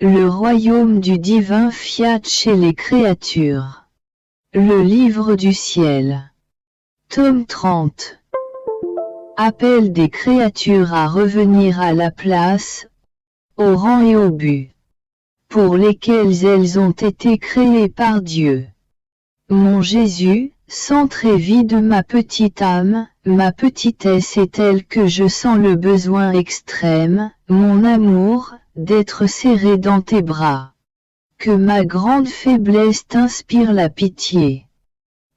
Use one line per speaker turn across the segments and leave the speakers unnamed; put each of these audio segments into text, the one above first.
Le royaume du divin fiat chez les créatures. Le livre du ciel. Tome 30. Appel des créatures à revenir à la place, au rang et au but, pour lesquels elles ont été créées par Dieu. Mon Jésus, centre et vie de ma petite âme, ma petitesse est telle que je sens le besoin extrême, mon amour, d'être serré dans tes bras. Que ma grande faiblesse t'inspire la pitié.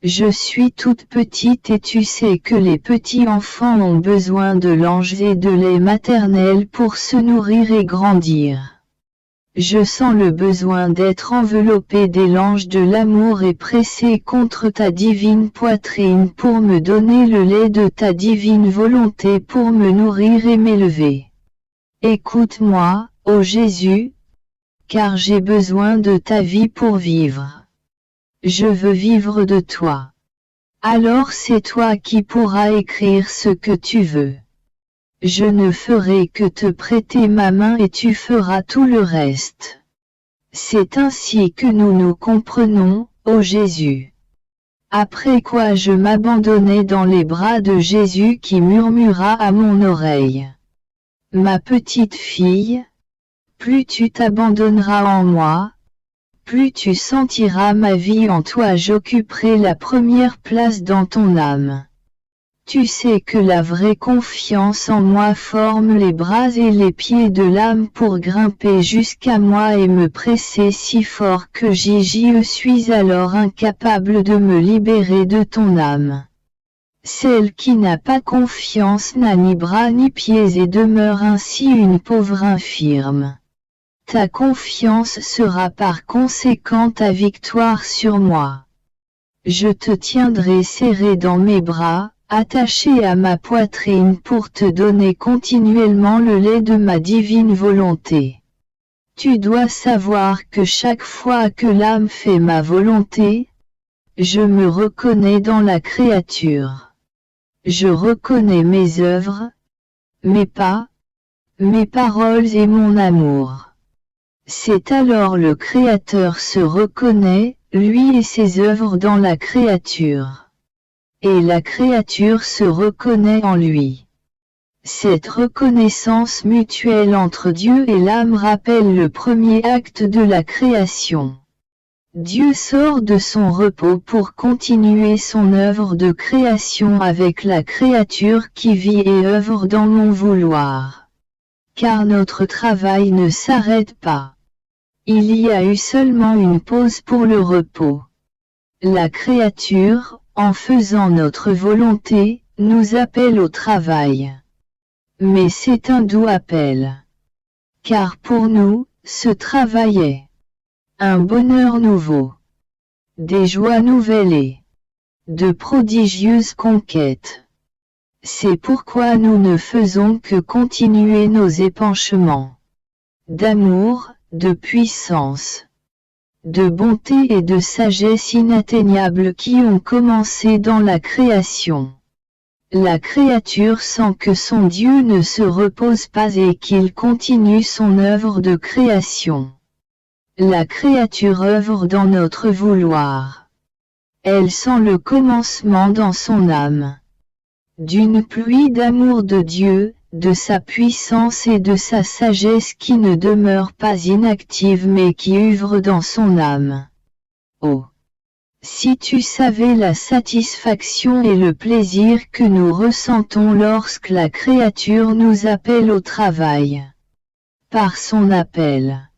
Je suis toute petite et tu sais que les petits enfants ont besoin de langes et de lait maternel pour se nourrir et grandir. Je sens le besoin d'être enveloppé des langes de l'amour et pressé contre ta divine poitrine pour me donner le lait de ta divine volonté pour me nourrir et m'élever. Écoute-moi, ô Jésus, car j'ai besoin de ta vie pour vivre. Je veux vivre de toi. Alors c'est toi qui pourras écrire ce que tu veux. Je ne ferai que te prêter ma main et tu feras tout le reste. C'est ainsi que nous nous comprenons, ô Jésus. Après quoi je m'abandonnai dans les bras de Jésus qui murmura à mon oreille. Ma petite fille, plus tu t'abandonneras en moi, plus tu sentiras ma vie en toi. J'occuperai la première place dans ton âme. Tu sais que la vraie confiance en moi forme les bras et les pieds de l'âme pour grimper jusqu'à moi et me presser si fort que je suis alors incapable de me libérer de ton âme. Celle qui n'a pas confiance n'a ni bras ni pieds et demeure ainsi une pauvre infirme. Ta confiance sera par conséquent ta victoire sur moi. Je te tiendrai serré dans mes bras, attaché à ma poitrine pour te donner continuellement le lait de ma divine volonté. Tu dois savoir que chaque fois que l'âme fait ma volonté, je me reconnais dans la créature. Je reconnais mes œuvres, mes pas, mes paroles et mon amour. C'est alors le Créateur se reconnaît, lui et ses œuvres dans la créature. Et la créature se reconnaît en lui. Cette reconnaissance mutuelle entre Dieu et l'âme rappelle le premier acte de la création. Dieu sort de son repos pour continuer son œuvre de création avec la créature qui vit et œuvre dans mon vouloir. Car notre travail ne s'arrête pas. Il y a eu seulement une pause pour le repos. La créature, en faisant notre volonté, nous appelle au travail. Mais c'est un doux appel. Car pour nous, ce travail est un bonheur nouveau, des joies nouvelles et de prodigieuses conquêtes. C'est pourquoi nous ne faisons que continuer nos épanchements d'amour, de puissance, de bonté et de sagesse inatteignables qui ont commencé dans la création. La créature sent que son Dieu ne se repose pas et qu'il continue son œuvre de création. La créature œuvre dans notre vouloir. Elle sent le commencement dans son âme d'une pluie d'amour de Dieu, de sa puissance et de sa sagesse qui ne demeure pas inactive mais qui œuvre dans son âme. Oh! Si tu savais la satisfaction et le plaisir que nous ressentons lorsque la créature nous appelle au travail. Par son appel,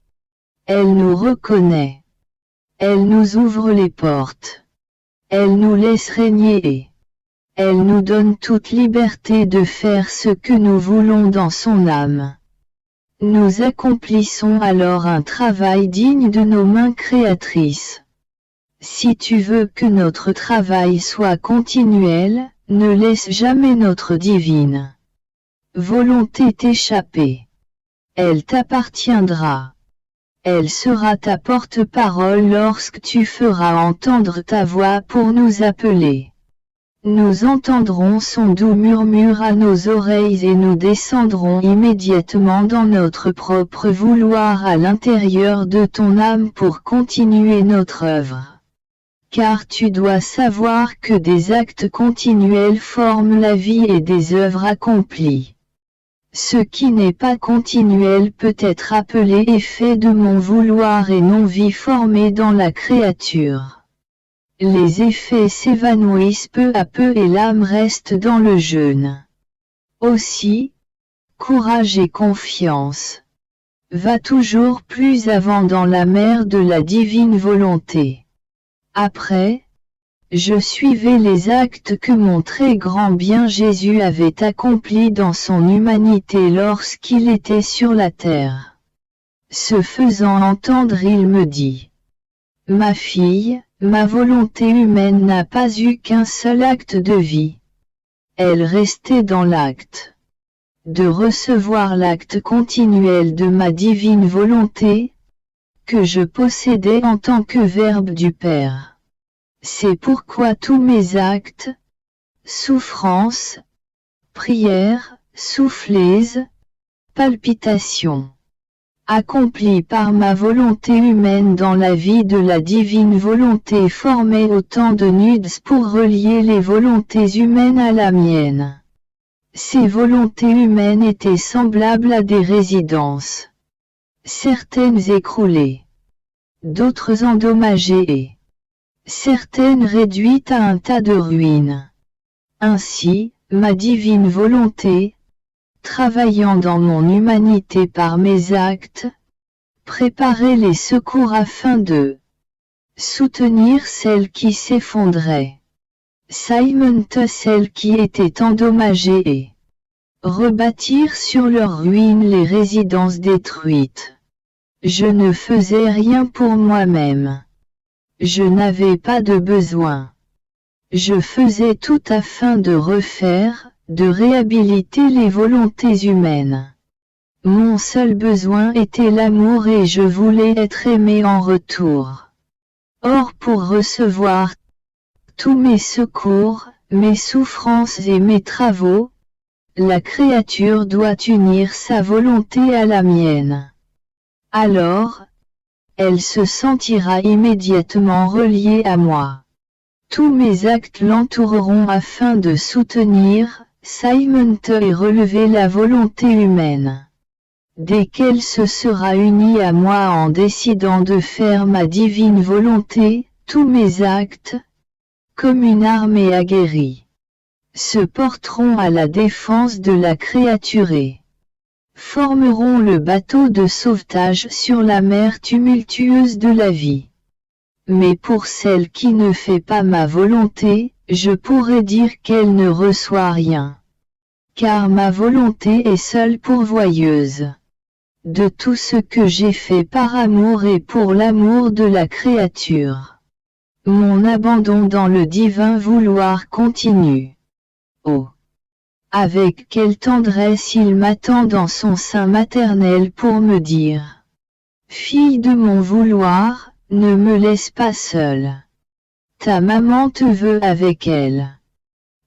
elle nous reconnaît. Elle nous ouvre les portes. Elle nous laisse régner et elle nous donne toute liberté de faire ce que nous voulons dans son âme. Nous accomplissons alors un travail digne de nos mains créatrices. Si tu veux que notre travail soit continuel, ne laisse jamais notre divine volonté t'échapper. Elle t'appartiendra. Elle sera ta porte-parole lorsque tu feras entendre ta voix pour nous appeler. nous entendrons son doux murmure à nos oreilles et nous descendrons immédiatement dans notre propre vouloir à l'intérieur de ton âme pour continuer notre œuvre. Car tu dois savoir que des actes continuels forment la vie et des œuvres accomplies. Ce qui n'est pas continuel peut être appelé effet de mon vouloir et non vie formée dans la créature. Les effets s'évanouissent peu à peu et l'âme reste dans le jeûne. Aussi, courage et confiance. Va toujours plus avant dans la mer de la divine volonté. Après, je suivais les actes que mon très grand bien Jésus avait accomplis dans son humanité lorsqu'il était sur la terre. Se faisant entendre, il me dit: Ma fille, ma volonté humaine n'a pas eu qu'un seul acte de vie. Elle restait dans l'acte de recevoir l'acte continuel de ma divine volonté, que je possédais en tant que Verbe du Père. C'est pourquoi tous mes actes, souffrances, prières, soufflées, palpitations, accomplis par ma volonté humaine dans la vie de la divine volonté formaient autant de nudes pour relier les volontés humaines à la mienne. Ces volontés humaines étaient semblables à des résidences, certaines écroulées, d'autres endommagées et certaines réduites à un tas de ruines. Ainsi, ma divine volonté, travaillant dans mon humanité par mes actes, préparait les secours afin de soutenir celles qui s'effondraient, cimentent celles qui étaient endommagées et rebâtir sur leurs ruines les résidences détruites. Je ne faisais rien pour moi-même. Je n'avais pas de besoin. Je faisais tout afin de refaire, de réhabiliter les volontés humaines. Mon seul besoin était l'amour et je voulais être aimé en retour. Or pour recevoir tous mes secours, mes souffrances et mes travaux, la créature doit unir sa volonté à la mienne. Alors, elle se sentira immédiatement reliée à moi. Tous mes actes l'entoureront afin de soutenir, cimenter et relever la volonté humaine. Dès qu'elle se sera unie à moi en décidant de faire ma divine volonté, tous mes actes, comme une armée aguerrie, se porteront à la défense de la créature et formeront le bateau de sauvetage sur la mer tumultueuse de la vie. Mais pour celle qui ne fait pas ma volonté, je pourrais dire qu'elle ne reçoit rien. Car ma volonté est seule pourvoyeuse de tout ce que j'ai fait par amour et pour l'amour de la créature. Mon abandon dans le divin vouloir continue. Oh! Avec quelle tendresse il m'attend dans son sein maternel pour me dire: Fille de mon vouloir, ne me laisse pas seule. Ta maman te veut avec elle.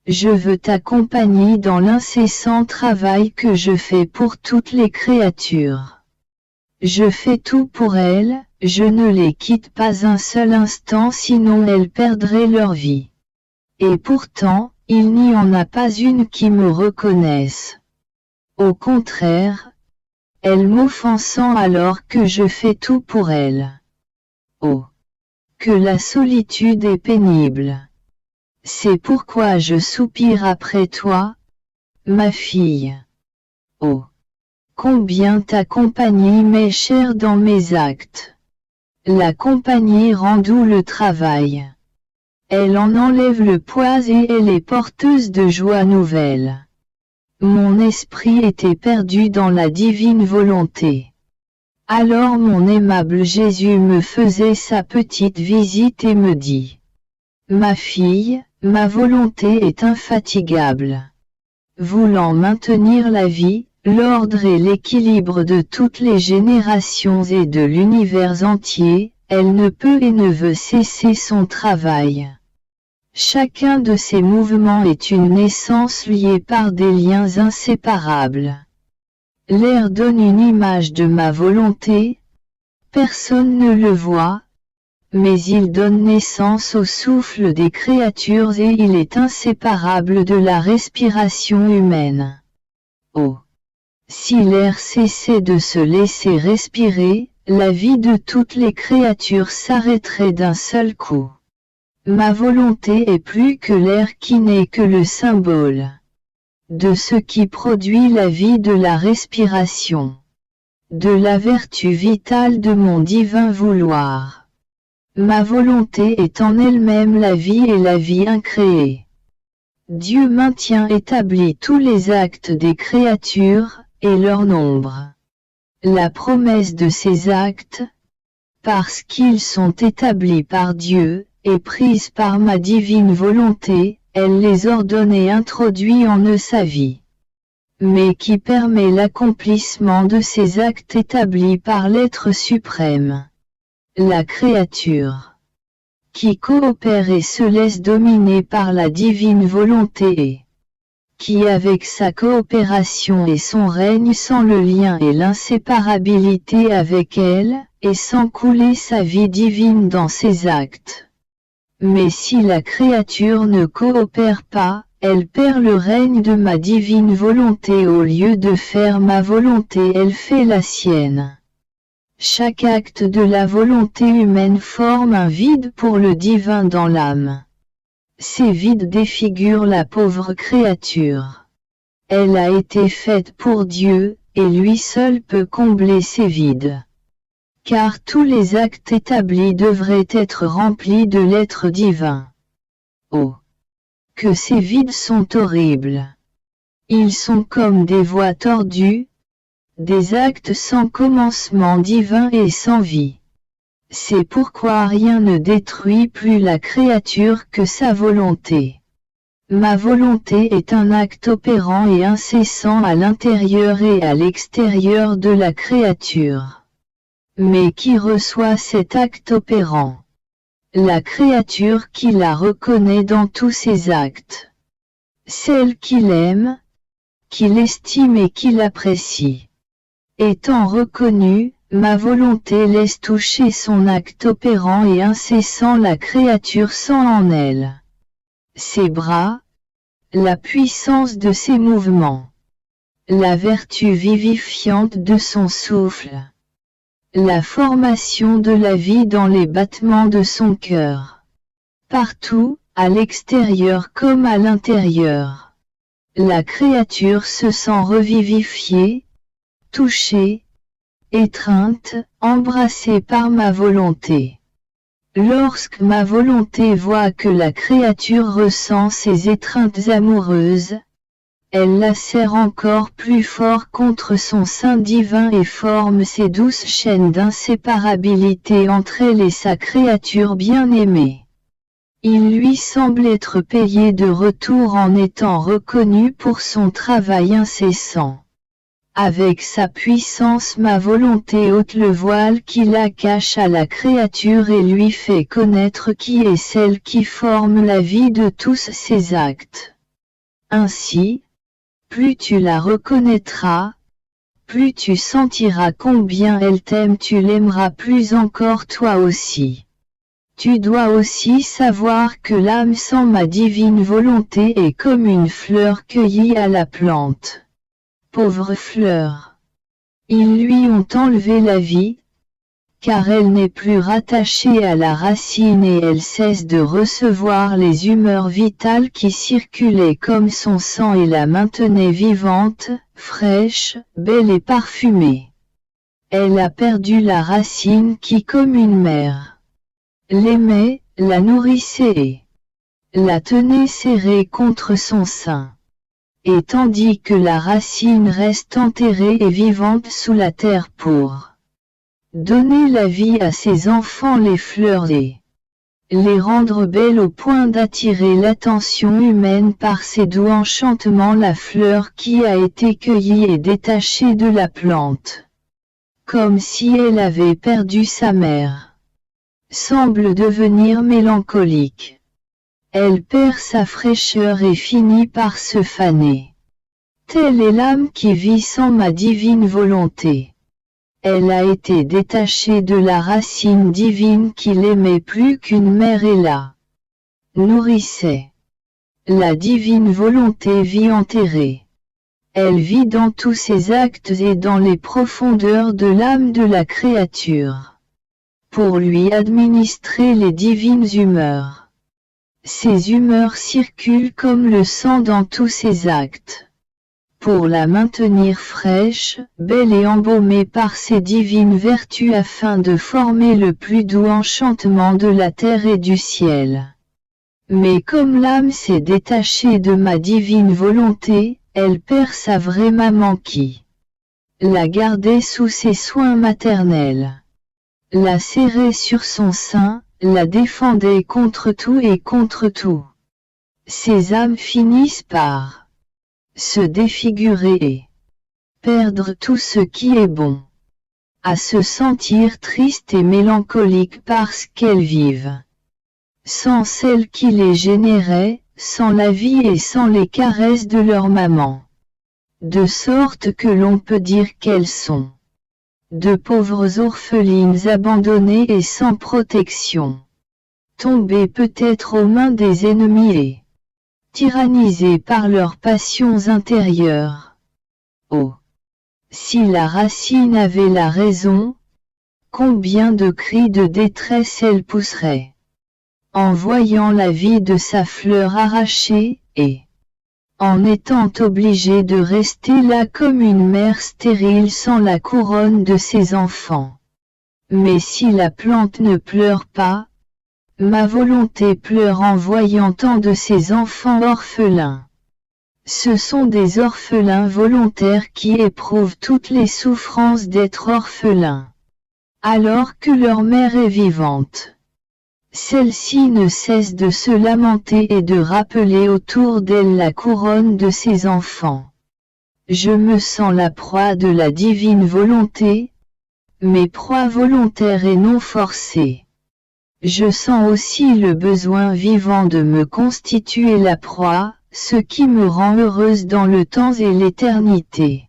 Je veux t'accompagner dans l'incessant travail que je fais pour toutes les créatures. Je fais tout pour elles, je ne les quitte pas un seul instant sinon elles perdraient leur vie. Et pourtant, il n'y en a pas une qui me reconnaisse. Au contraire, elles m'offensant alors que je fais tout pour elles. Oh! Que la solitude est pénible. C'est pourquoi je soupire après toi, ma fille. Oh! Combien ta compagnie m'est chère dans mes actes. La compagnie rend doux le travail. Elle en enlève le poids et elle est porteuse de joie nouvelle. Mon esprit était perdu dans la divine volonté. Alors mon aimable Jésus me faisait sa petite visite et me dit: Ma fille, ma volonté est infatigable. Voulant maintenir la vie, l'ordre et l'équilibre de toutes les générations et de l'univers entier, elle ne peut et ne veut cesser son travail. Chacun de ces mouvements est une naissance liée par des liens inséparables. L'air donne une image de ma volonté, personne ne le voit, mais il donne naissance au souffle des créatures et il est inséparable de la respiration humaine. Oh! Si l'air cessait de se laisser respirer, la vie de toutes les créatures s'arrêterait d'un seul coup. Ma volonté est plus que l'air qui n'est que le symbole de ce qui produit la vie de la respiration, de la vertu vitale de mon divin vouloir. Ma volonté est en elle-même la vie et la vie incréée. Dieu maintient établis tous les actes des créatures, et leur nombre. La promesse de ces actes, parce qu'ils sont établis par Dieu, est prise par ma divine volonté, elle les ordonne et introduit en eux sa vie. Mais qui permet l'accomplissement de ces actes établis par l'être suprême. La créature, qui coopère et se laisse dominer par la divine volonté et qui avec sa coopération et son règne sans le lien et l'inséparabilité avec elle, et sans couler sa vie divine dans ses actes. Mais si la créature ne coopère pas, elle perd le règne de ma divine volonté au lieu de faire ma volonté elle fait la sienne. Chaque acte de la volonté humaine forme un vide pour le divin dans l'âme. Ces vides défigurent la pauvre créature. Elle a été faite pour Dieu, et lui seul peut combler ces vides. Car tous les actes établis devraient être remplis de l'être divin. Oh! Que ces vides sont horribles! Ils sont comme des voies tordues, des actes sans commencement divin et sans vie. C'est pourquoi rien ne détruit plus la créature que sa volonté. Ma volonté est un acte opérant et incessant à l'intérieur et à l'extérieur de la créature. Mais qui reçoit cet acte opérant? La créature qui la reconnaît dans tous ses actes. Celle qui l'aime, qui l'estime et qui l'apprécie. Étant reconnue, ma volonté laisse toucher son acte opérant et incessant la créature sans en elle. Ses bras, la puissance de ses mouvements, la vertu vivifiante de son souffle, la formation de la vie dans les battements de son cœur. Partout, à l'extérieur comme à l'intérieur, la créature se sent revivifiée, touchée, étreinte, embrassée par ma volonté. Lorsque ma volonté voit que la créature ressent ces étreintes amoureuses, elle la serre encore plus fort contre son sein divin et forme ces douces chaînes d'inséparabilité entre elle et sa créature bien-aimée. Il lui semble être payé de retour en étant reconnu pour son travail incessant. Avec sa puissance ma volonté ôte le voile qui la cache à la créature et lui fait connaître qui est celle qui forme la vie de tous ses actes. Ainsi, plus tu la reconnaîtras, plus tu sentiras combien elle t'aime, tu l'aimeras plus encore toi aussi. Tu dois aussi savoir que l'âme sans ma divine volonté est comme une fleur cueillie à la plante. Pauvre fleur! Ils lui ont enlevé la vie, car elle n'est plus rattachée à la racine et elle cesse de recevoir les humeurs vitales qui circulaient comme son sang et la maintenaient vivante, fraîche, belle et parfumée. Elle a perdu la racine qui comme une mère l'aimait, la nourrissait et la tenait serrée contre son sein. Et tandis que la racine reste enterrée et vivante sous la terre pour donner la vie à ses enfants, les fleurs et les rendre belles au point d'attirer l'attention humaine par ses doux enchantements, la fleur qui a été cueillie et détachée de la plante, comme si elle avait perdu sa mère, semble devenir mélancolique. elle perd sa fraîcheur et finit par se faner. Telle est l'âme qui vit sans ma divine volonté. Elle a été détachée de la racine divine qui l'aimait plus qu'une mère et la nourrissait. La divine volonté vit enterrée. Elle vit dans tous ses actes et dans les profondeurs de l'âme de la créature. Pour lui administrer les divines humeurs. Ces humeurs circulent comme le sang dans tous ses actes. Pour la maintenir fraîche, belle et embaumée par ses divines vertus afin de former le plus doux enchantement de la terre et du ciel. Mais comme l'âme s'est détachée de ma divine volonté, elle perd sa vraie maman qui la gardait sous ses soins maternels, la serrait sur son sein, la défendait contre tout et contre tout. Ces âmes finissent par se défigurer et perdre tout ce qui est bon, à se sentir triste et mélancolique parce qu'elles vivent sans celle qui les générait, sans la vie et sans les caresses de leur maman. De sorte que l'on peut dire qu'elles sont de pauvres orphelines abandonnées et sans protection, tombées peut-être aux mains des ennemis et tyrannisées par leurs passions intérieures. Oh! Si la racine avait la raison, combien de cris de détresse elle pousserait, en voyant la vie de sa fleur arrachée, et en étant obligée de rester là comme une mère stérile sans la couronne de ses enfants. Mais si la plante ne pleure pas, ma volonté pleure en voyant tant de ses enfants orphelins. Ce sont des orphelins volontaires qui éprouvent toutes les souffrances d'être orphelins, alors que leur mère est vivante. Celle-ci ne cesse de se lamenter et de rappeler autour d'elle la couronne de ses enfants. Je me sens la proie de la divine volonté, mais proie volontaire et non forcée. Je sens aussi le besoin vivant de me constituer la proie, ce qui me rend heureuse dans le temps et l'éternité.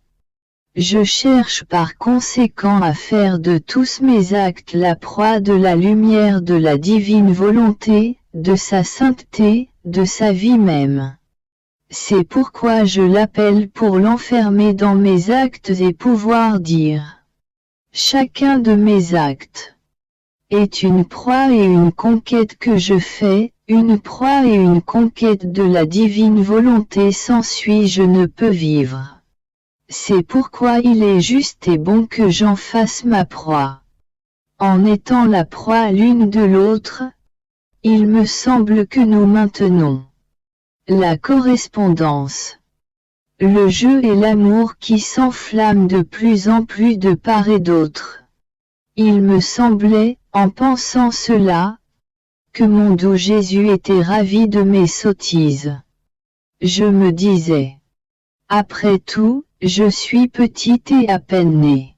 Je cherche par conséquent à faire de tous mes actes la proie de la lumière de la divine volonté, de sa sainteté, de sa vie même. C'est pourquoi je l'appelle pour l'enfermer dans mes actes et pouvoir dire: chacun de mes actes est une proie et une conquête que je fais, une proie et une conquête de la divine volonté, s'ensuit je ne peux vivre. C'est pourquoi il est juste et bon que j'en fasse ma proie. En étant la proie l'une de l'autre, il me semble que nous maintenons la correspondance, le jeu et l'amour qui s'enflamment de plus en plus de part et d'autre. Il me semblait, en pensant cela, que mon doux Jésus était ravi de mes sottises. Je me disais: après tout, je suis petite et à peine née.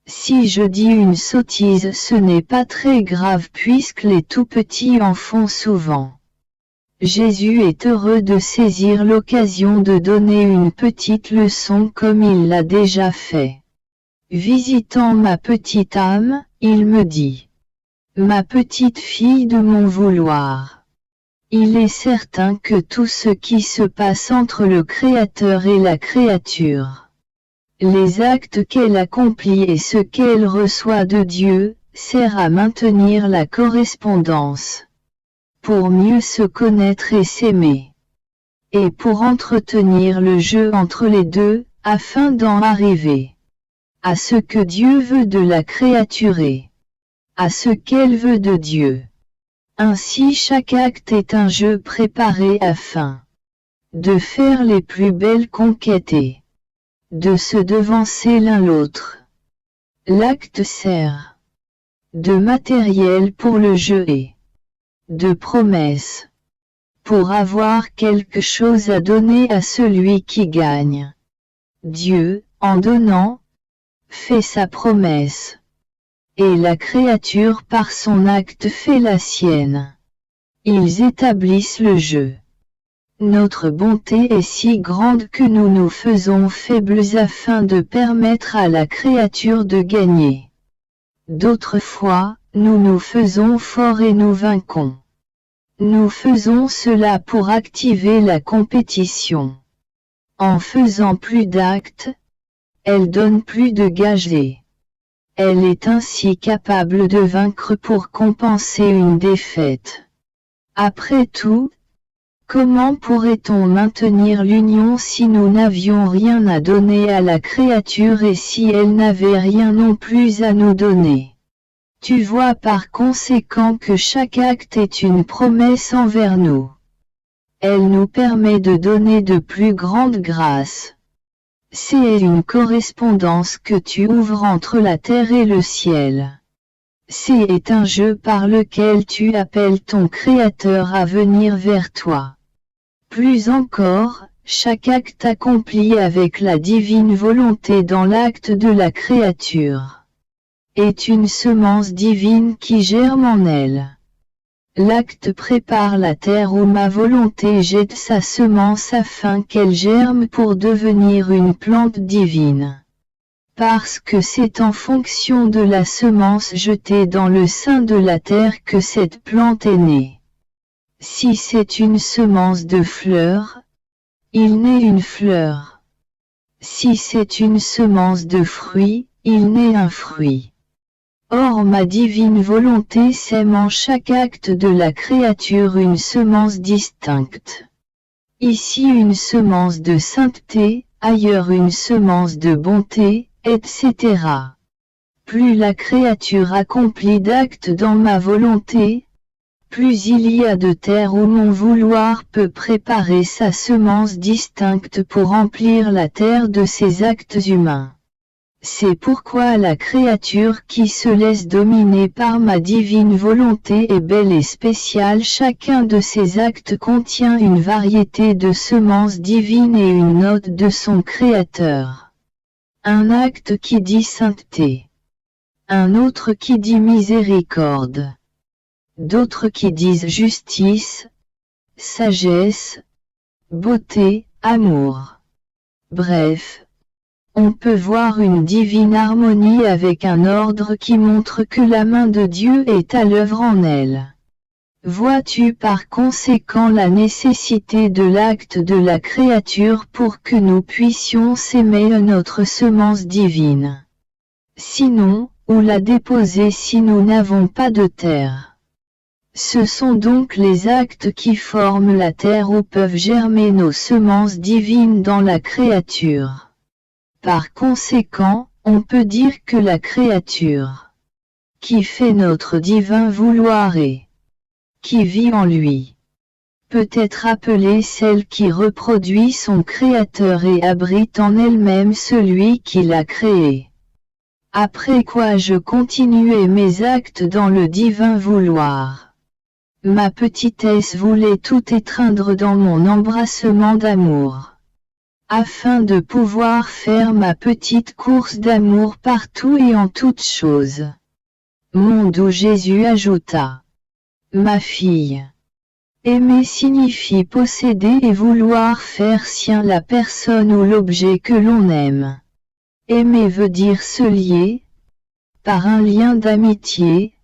Si je dis une sottise, ce n'est pas très grave puisque les tout petits en font souvent. Jésus est heureux de saisir l'occasion de donner une petite leçon comme il l'a déjà fait. Visitant ma petite âme, il me dit: ma petite fille de mon vouloir. Il est certain que tout ce qui se passe entre le Créateur et la créature, les actes qu'elle accomplit et ce qu'elle reçoit de Dieu, sert à maintenir la correspondance, pour mieux se connaître et s'aimer, et pour entretenir le jeu entre les deux, afin d'en arriver à ce que Dieu veut de la créature et à ce qu'elle veut de Dieu. Ainsi chaque acte est un jeu préparé afin de faire les plus belles conquêtes et de se devancer l'un l'autre. L'acte sert de matériel pour le jeu et de promesse pour avoir quelque chose à donner à celui qui gagne. Dieu, en donnant, fait sa promesse, et la créature par son acte fait la sienne. Ils établissent le jeu. Notre bonté est si grande que nous nous faisons faibles afin de permettre à la créature de gagner. D'autres fois, nous nous faisons forts et nous vainquons. Nous faisons cela pour activer la compétition. En faisant plus d'actes, elle donne plus de gagetés. Elle est ainsi capable de vaincre pour compenser une défaite. Après tout, comment pourrait-on maintenir l'union si nous n'avions rien à donner à la créature et si elle n'avait rien non plus à nous donner? Tu vois par conséquent que chaque acte est une promesse envers nous. Elle nous permet de donner de plus grandes grâces. C'est une correspondance que tu ouvres entre la terre et le ciel. C'est un jeu par lequel tu appelles ton Créateur à venir vers toi. Plus encore, chaque acte accompli avec la divine volonté dans l'acte de la créature est une semence divine qui germe en elle. L'acte prépare la terre où ma volonté jette sa semence afin qu'elle germe pour devenir une plante divine. Parce que c'est en fonction de la semence jetée dans le sein de la terre que cette plante est née. Si c'est une semence de fleur, il naît une fleur. Si c'est une semence de fruit, il naît un fruit. Or ma divine volonté sème en chaque acte de la créature une semence distincte. Ici une semence de sainteté, ailleurs une semence de bonté, etc. Plus la créature accomplit d'actes dans ma volonté, plus il y a de terre où mon vouloir peut préparer sa semence distincte pour remplir la terre de ses actes humains. C'est pourquoi la créature qui se laisse dominer par ma divine volonté est belle et spéciale. Chacun de ses actes contient une variété de semences divines et une note de son Créateur. Un acte qui dit sainteté. Un autre qui dit miséricorde. D'autres qui disent justice, sagesse, beauté, amour. Bref, on peut voir une divine harmonie avec un ordre qui montre que la main de Dieu est à l'œuvre en elle. Vois-tu par conséquent la nécessité de l'acte de la créature pour que nous puissions s'aimer notre semence divine? Sinon, où la déposer si nous n'avons pas de terre? Ce sont donc les actes qui forment la terre où peuvent germer nos semences divines dans la créature. Par conséquent, on peut dire que la créature qui fait notre divin vouloir et qui vit en lui peut être appelée celle qui reproduit son Créateur et abrite en elle-même celui qui l'a créé. Après quoi je continuai mes actes dans le divin vouloir. Ma petitesse voulait tout étreindre dans mon embrassement d'amour, afin de pouvoir faire ma petite course d'amour partout et en toutes choses. Mon doux Jésus ajouta: Ma fille. Aimer signifie posséder et vouloir faire sien la personne ou l'objet que l'on aime. Aimer veut dire se lier, par un lien d'amitié,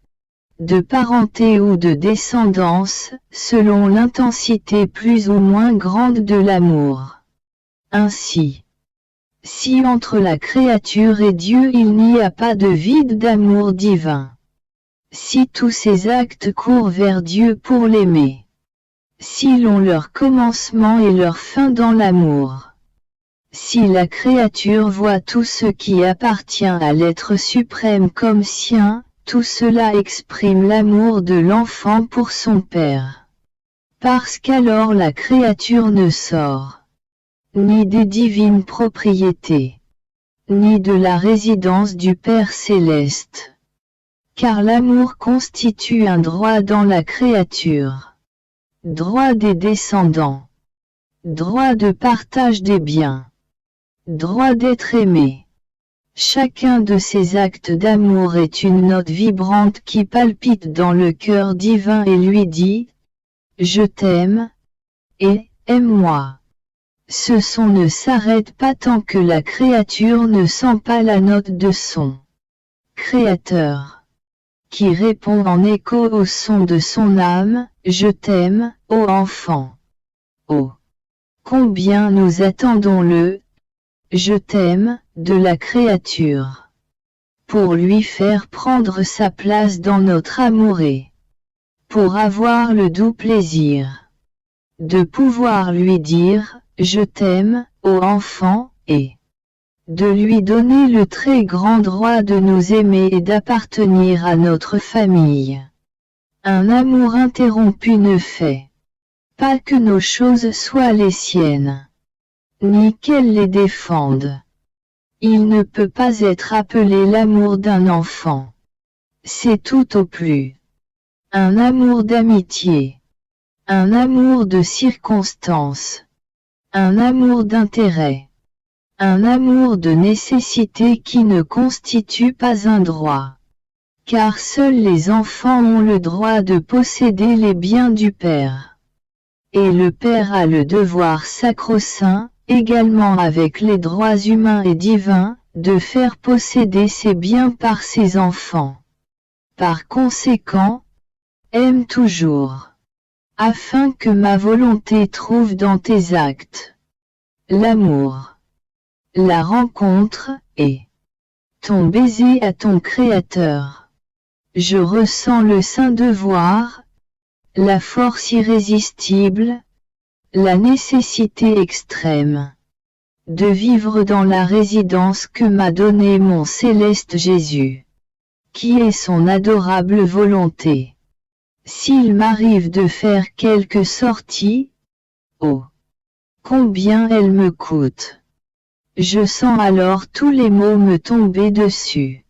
de parenté ou de descendance, selon l'intensité plus ou moins grande de l'amour. Ainsi, si entre la créature et Dieu il n'y a pas de vide d'amour divin, si tous ces actes courent vers Dieu pour l'aimer, s'ils ont leur commencement et leur fin dans l'amour, si la créature voit tout ce qui appartient à l'être suprême comme sien, tout cela exprime l'amour de l'enfant pour son Père. Parce qu'alors la créature ne sort ni des divines propriétés, ni de la résidence du Père céleste. Car l'amour constitue un droit dans la créature. Droit des descendants. Droit de partage des biens. Droit d'être aimé. Chacun de ces actes d'amour est une note vibrante qui palpite dans le cœur divin et lui dit: je t'aime, et aime-moi. Ce son ne s'arrête pas tant que la créature ne sent pas la note de son Créateur, qui répond en écho au son de son âme, je t'aime, ô enfant. Oh, combien nous attendons le je t'aime de la créature, pour lui faire prendre sa place dans notre amour et pour avoir le doux plaisir de pouvoir lui dire je t'aime, ô enfant, et de lui donner le très grand droit de nous aimer et d'appartenir à notre famille. Un amour interrompu ne fait pas que nos choses soient les siennes, ni qu'elle les défende. Il ne peut pas être appelé l'amour d'un enfant. C'est tout au plus un amour d'amitié, un amour de circonstance, un amour d'intérêt, un amour de nécessité qui ne constitue pas un droit. Car seuls les enfants ont le droit de posséder les biens du Père. Et le Père a le devoir sacro-saint, également avec les droits humains et divins, de faire posséder ses biens par ses enfants. Par conséquent, aime toujours, afin que ma volonté trouve dans tes actes l'amour, la rencontre, et ton baiser à ton Créateur. Je ressens le saint devoir, la force irrésistible, la nécessité extrême de vivre dans la résidence que m'a donnée mon céleste Jésus, qui est son adorable volonté. S'il m'arrive de faire quelque sortie, oh, combien elle me coûte! Je sens alors tous les maux me tomber dessus.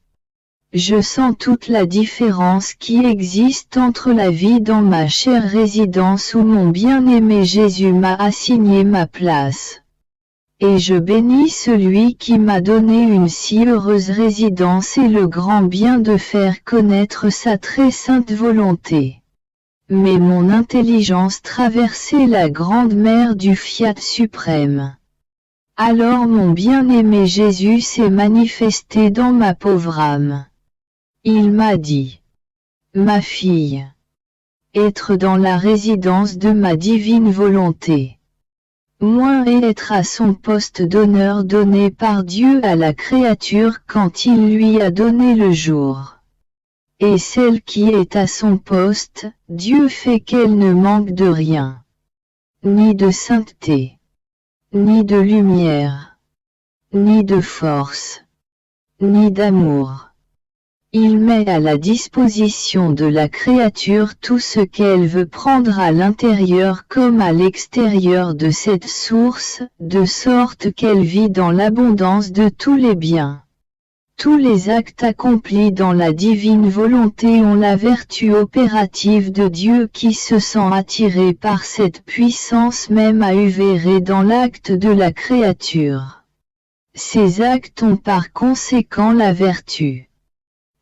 Je sens toute la différence qui existe entre la vie dans ma chère résidence où mon bien-aimé Jésus m'a assigné ma place. Et je bénis celui qui m'a donné une si heureuse résidence et le grand bien de faire connaître sa très sainte volonté. Mais mon intelligence traversait la grande mer du fiat suprême. Alors mon bien-aimé Jésus s'est manifesté dans ma pauvre âme. Il m'a dit, ma fille, être dans la résidence de ma divine volonté. Moins est être à son poste d'honneur donné par Dieu à la créature quand il lui a donné le jour. Et celle qui est à son poste, Dieu fait qu'elle ne manque de rien, ni de sainteté, ni de lumière, ni de force, ni d'amour. Il met à la disposition de la créature tout ce qu'elle veut prendre à l'intérieur comme à l'extérieur de cette source, de sorte qu'elle vit dans l'abondance de tous les biens. Tous les actes accomplis dans la divine volonté ont la vertu opérative de Dieu qui se sent attiré par cette puissance même à œuvrer dans l'acte de la créature. Ces actes ont par conséquent la vertu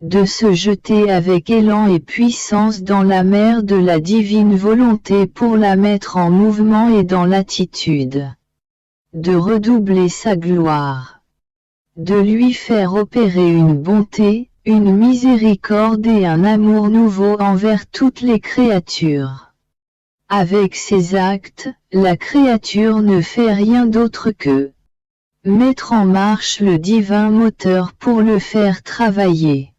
de se jeter avec élan et puissance dans la mer de la divine volonté pour la mettre en mouvement et dans l'attitude de redoubler sa gloire, de lui faire opérer une bonté, une miséricorde et un amour nouveau envers toutes les créatures. Avec ces actes, la créature ne fait rien d'autre que mettre en marche le divin moteur pour le faire travailler.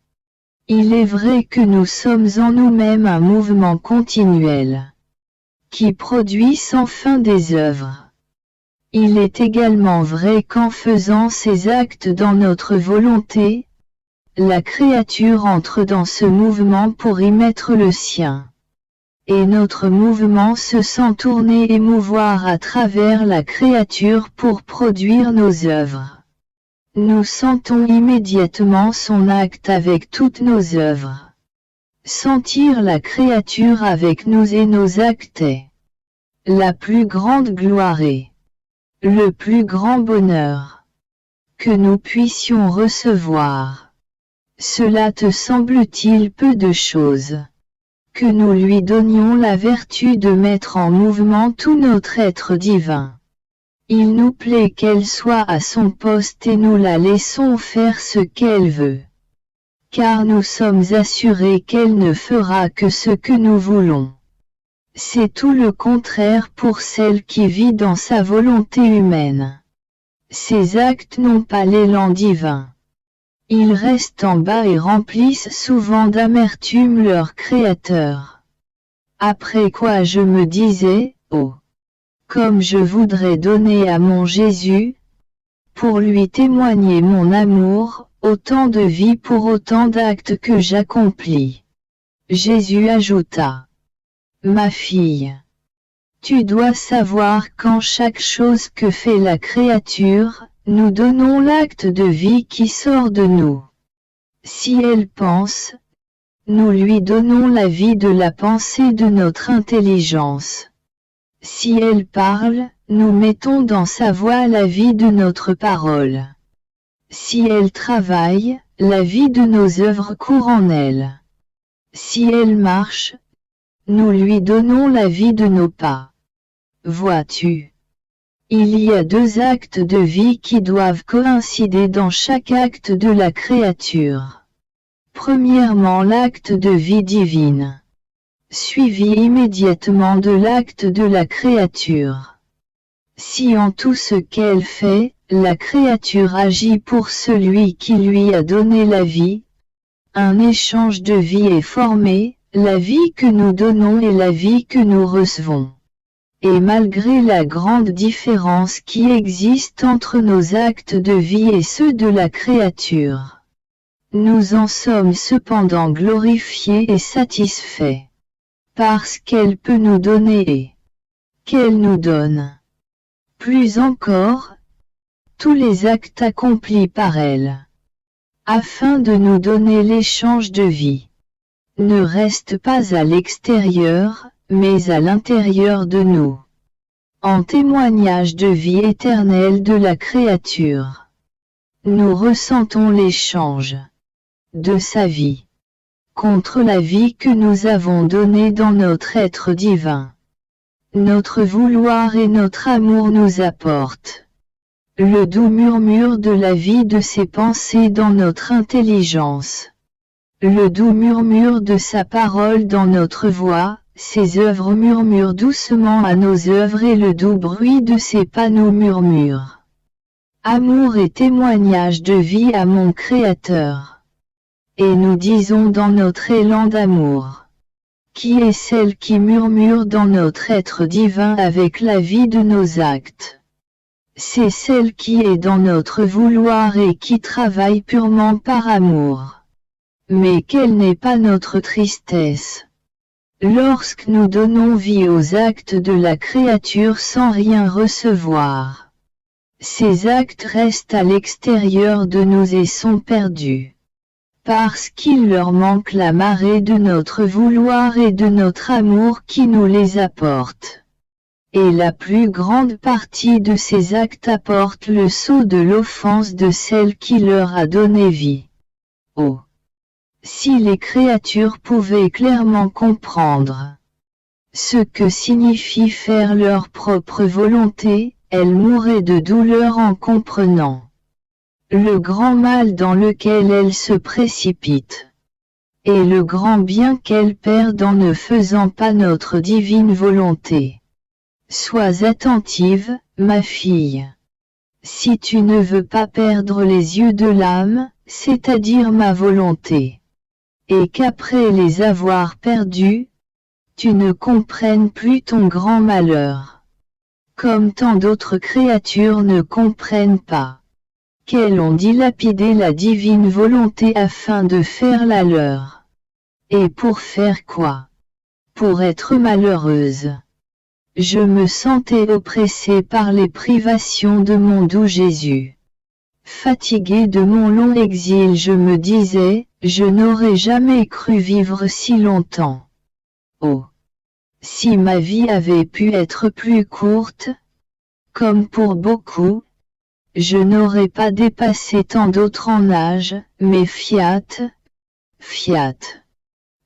Il est vrai que nous sommes en nous-mêmes un mouvement continuel, qui produit sans fin des œuvres. Il est également vrai qu'en faisant ces actes dans notre volonté, la créature entre dans ce mouvement pour y mettre le sien. Et notre mouvement se sent tourner et mouvoir à travers la créature pour produire nos œuvres. Nous sentons immédiatement son acte avec toutes nos œuvres. Sentir la créature avec nous et nos actes est la plus grande gloire et le plus grand bonheur que nous puissions recevoir. Cela te semble-t-il peu de choses? que nous lui donnions la vertu de mettre en mouvement tout notre être divin. Il nous plaît qu'elle soit à son poste et nous la laissons faire ce qu'elle veut. Car nous sommes assurés qu'elle ne fera que ce que nous voulons. C'est tout le contraire pour celle qui vit dans sa volonté humaine. Ses actes n'ont pas l'élan divin. Ils restent en bas et remplissent souvent d'amertume leur Créateur. Après quoi je me disais, oh, comme je voudrais donner à mon Jésus, pour lui témoigner mon amour, autant de vie pour autant d'actes que j'accomplis. Jésus ajouta, ma fille, tu dois savoir qu'en chaque chose que fait la créature, nous donnons l'acte de vie qui sort de nous. Si elle pense, nous lui donnons la vie de la pensée de notre intelligence. Si elle parle, nous mettons dans sa voix la vie de notre parole. Si elle travaille, la vie de nos œuvres court en elle. Si elle marche, nous lui donnons la vie de nos pas. Vois-tu? Il y a deux actes de vie qui doivent coïncider dans chaque acte de la créature. Premièrement l'acte de vie divine, suivi immédiatement de l'acte de la créature. Si en tout ce qu'elle fait, la créature agit pour celui qui lui a donné la vie, un échange de vie est formé, la vie que nous donnons et la vie que nous recevons. Et malgré la grande différence qui existe entre nos actes de vie et ceux de la créature, nous en sommes cependant glorifiés et satisfaits. Parce qu'elle peut nous donner et qu'elle nous donne. Plus encore, tous les actes accomplis par elle, afin de nous donner l'échange de vie, ne restent pas à l'extérieur, mais à l'intérieur de nous, en témoignage de vie éternelle de la créature. Nous ressentons l'échange de sa vie contre la vie que nous avons donnée dans notre être divin. Notre vouloir et notre amour nous apportent le doux murmure de la vie de ses pensées dans notre intelligence, le doux murmure de sa parole dans notre voix, ses œuvres murmurent doucement à nos œuvres et le doux bruit de ses pas nous murmure. Amour et témoignage de vie à mon Créateur. Et nous disons dans notre élan d'amour, qui est celle qui murmure dans notre être divin avec la vie de nos actes. C'est celle qui est dans notre vouloir et qui travaille purement par amour. Mais quelle n'est pas notre tristesse lorsque nous donnons vie aux actes de la créature sans rien recevoir. Ces actes restent à l'extérieur de nous et sont perdus. Parce qu'il leur manque la marée de notre vouloir et de notre amour qui nous les apporte. Et la plus grande partie de ces actes apporte le sceau de l'offense de celle qui leur a donné vie. Oh! Si les créatures pouvaient clairement comprendre ce que signifie faire leur propre volonté, elles mourraient de douleur en comprenant le grand mal dans lequel elles se précipitent, et le grand bien qu'elles perdent en ne faisant pas notre divine volonté. Sois attentive, ma fille. Si tu ne veux pas perdre les yeux de l'âme, c'est-à-dire ma volonté, et qu'après les avoir perdus, tu ne comprennes plus ton grand malheur, comme tant d'autres créatures ne comprennent pas qu'elles ont dilapidé la divine volonté afin de faire la leur. Et pour faire quoi? Pour être malheureuse. Je me sentais oppressée par les privations de mon doux Jésus. Fatiguée de mon long exil, je me disais, je n'aurais jamais cru vivre si longtemps. Oh! Si ma vie avait pu être plus courte, comme pour beaucoup, je n'aurais pas dépassé tant d'autres en âge, mais fiat, fiat.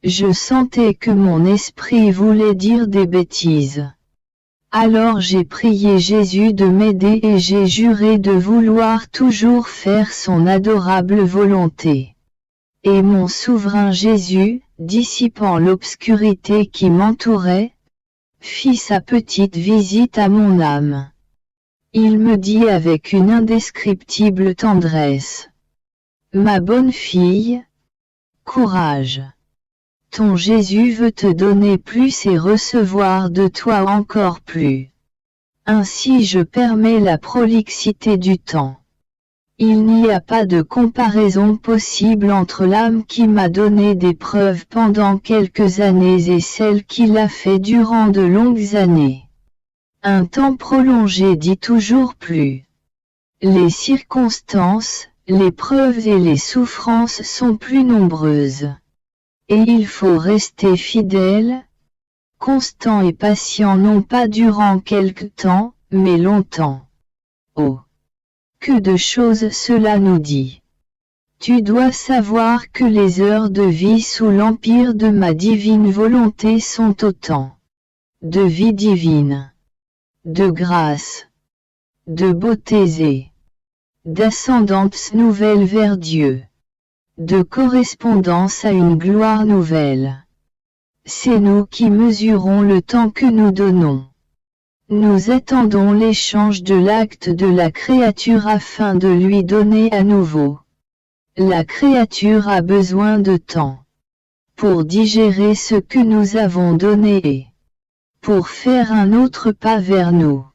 Je sentais que mon esprit voulait dire des bêtises. Alors j'ai prié Jésus de m'aider et j'ai juré de vouloir toujours faire son adorable volonté. Et mon souverain Jésus, dissipant l'obscurité qui m'entourait, fit sa petite visite à mon âme. Il me dit avec une indescriptible tendresse: Ma bonne fille, courage. Ton Jésus veut te donner plus et recevoir de toi encore plus. Ainsi je permets la prolixité du temps. Il n'y a pas de comparaison possible entre l'âme qui m'a donné des preuves pendant quelques années et celle qui l'a fait durant de longues années. Un temps prolongé dit toujours plus. Les circonstances, les preuves et les souffrances sont plus nombreuses. Et il faut rester fidèle, constant et patient non pas durant quelque temps, mais longtemps. Oh! Que de choses cela nous dit. Tu dois savoir que les heures de vie sous l'empire de ma divine volonté sont autant de vie divine, de grâce, de beautés et d'ascendance nouvelle vers Dieu, de correspondance à une gloire nouvelle. C'est nous qui mesurons le temps que nous donnons. Nous attendons l'échange de l'acte de la créature afin de lui donner à nouveau. La créature a besoin de temps pour digérer ce que nous avons donné et pour faire un autre pas vers nous.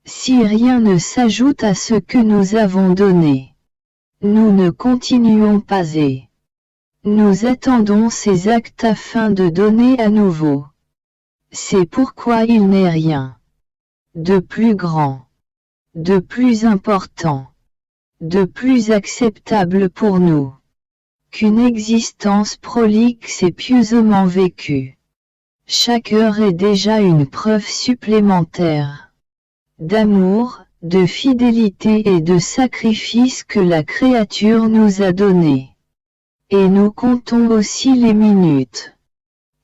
Si rien ne s'ajoute à ce que nous avons donné, nous ne continuons pas et nous attendons ces actes afin de donner à nouveau. C'est pourquoi il n'est rien de plus grand, de plus important, de plus acceptable pour nous qu'une existence prolixe et pieusement vécue. Chaque heure est déjà une preuve supplémentaire d'amour, de fidélité et de sacrifice que la créature nous a donné. Et nous comptons aussi les minutes,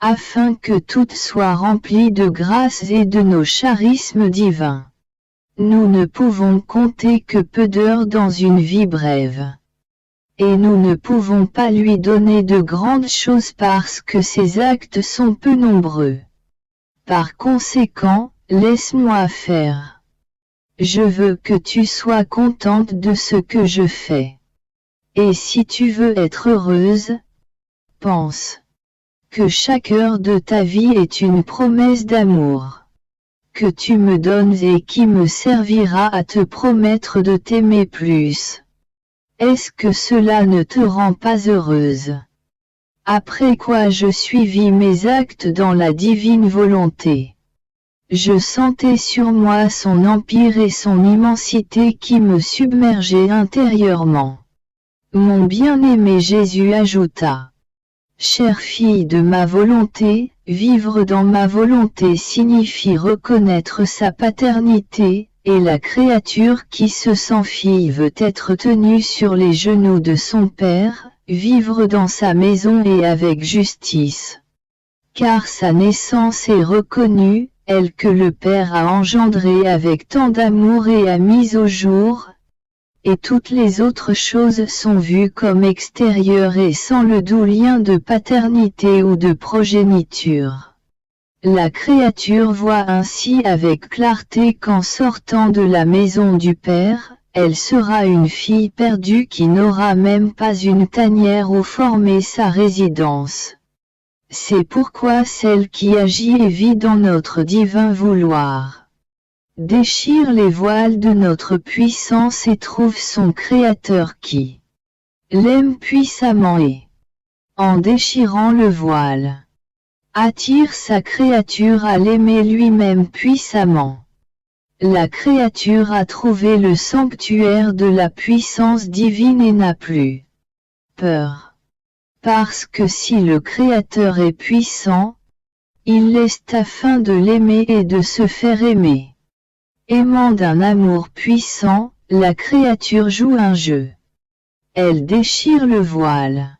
afin que toutes soient remplies de grâce et de nos charismes divins. Nous ne pouvons compter que peu d'heures dans une vie brève. Et nous ne pouvons pas lui donner de grandes choses parce que ses actes sont peu nombreux. Par conséquent, laisse-moi faire. Je veux que tu sois contente de ce que je fais. Et si tu veux être heureuse, pense que chaque heure de ta vie est une promesse d'amour que tu me donnes et qui me servira à te promettre de t'aimer plus. Est-ce que cela ne te rend pas heureuse? Après quoi je suivis mes actes dans la divine volonté. Je sentais sur moi son empire et son immensité qui me submergeaient intérieurement. Mon bien-aimé Jésus ajouta: Chère fille de ma volonté, vivre dans ma volonté signifie reconnaître sa paternité, et la créature qui se sent fille veut être tenue sur les genoux de son Père, vivre dans sa maison et avec justice. Car sa naissance est reconnue, elle que le Père a engendrée avec tant d'amour et a mise au jour, et toutes les autres choses sont vues comme extérieures et sans le doux lien de paternité ou de progéniture. La créature voit ainsi avec clarté qu'en sortant de la maison du Père, elle sera une fille perdue qui n'aura même pas une tanière où former sa résidence. C'est pourquoi celle qui agit et vit dans notre divin vouloir déchire les voiles de notre puissance et trouve son Créateur qui l'aime puissamment et, en déchirant le voile, attire sa créature à l'aimer lui-même puissamment. La créature a trouvé le sanctuaire de la puissance divine et n'a plus peur. Parce que si le Créateur est puissant, il laisse afin de l'aimer et de se faire aimer. Aimant d'un amour puissant, la créature joue un jeu. Elle déchire le voile